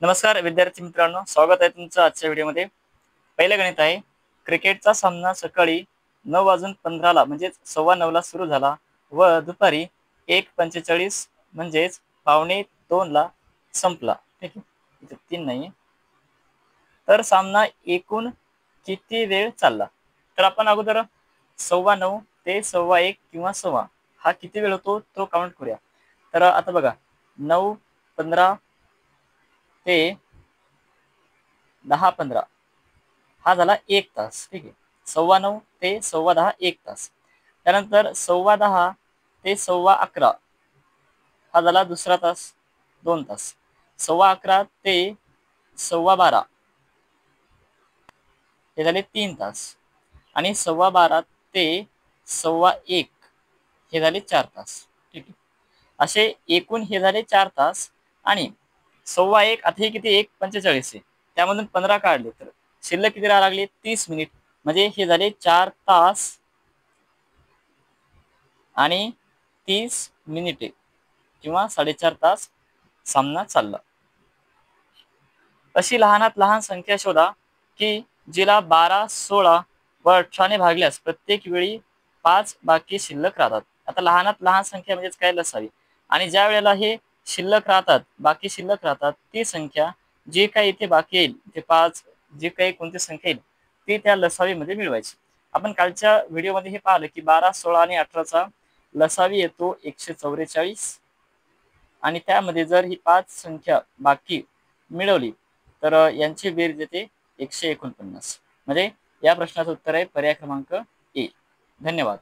नमस्कार विद्यार्थी मित्रांनो, स्वागत आहे तुमचं आजच्या व्हिडिओमध्ये। पहिलं गणित आहे, क्रिकेटचा सामना सकाळी 9:15 म्हणजेच 9:15 सुरू झाला व दुपारी 1:45 म्हणजेच 1:45 संपला। ठीक आहे, इथे 3 नाही। तर सामना एकूण किती वेळ चालला? तर आपण अगोदर 9:15 ते 1:15 किंवा 1:15 हा किती वेळ होतो तो काउंट करूया। तर आता बघा, 9:15 ते 10:15 हा झाला 1 तास। ठीक आहे, 9:15 ते 10:15 1 तास। त्यानंतर 10:15 ते 11:15 हा झाला दुसरा तास, 2 तास। 11:15 ते 12:15 हे झाले 3 तास आणि 12:15 ते 1:15 हे झाले 4 तास। ठीक आहे, असे एकूण हे झाले 4 तास आणि 1:15 आता हे किती 1:45 आहे, त्यामधून 15 काढले तर शिल्लक किती राहायला लागले 30 मिनिट। म्हणजे हे झाले 4 तास आणि 30 मिनिटे किंवा 4.5 तास सामना चालला। अशी लहानात लहान संख्या शोधा की जिला 12, 16 व 18 ने भागल्यास प्रत्येक वेळी 5 बाकी शिल्लक राहतात। आता लहानात लहान संख्या म्हणजेच काय लसावी, आणि ज्या वेळेला हे शिल्लक राहतात, बाकी शिल्लक राहतात, ती संख्या जे काही इथे बाकी येईल ते 5 जे काही कोणती संख्या येईल ती त्या लसावीमध्ये मिळवायची। आपण कालच्या व्हिडिओमध्ये हे पाहिलं की 12, 16 आणि 18चा लसावी येतो 144 आणि त्यामध्ये जर ही 5 संख्या बाकी मिळवली तर यांची बेरीज येते 149। म्हणजे या प्रश्नाचं उत्तर आहे पर्याय क्रमांक ए। धन्यवाद।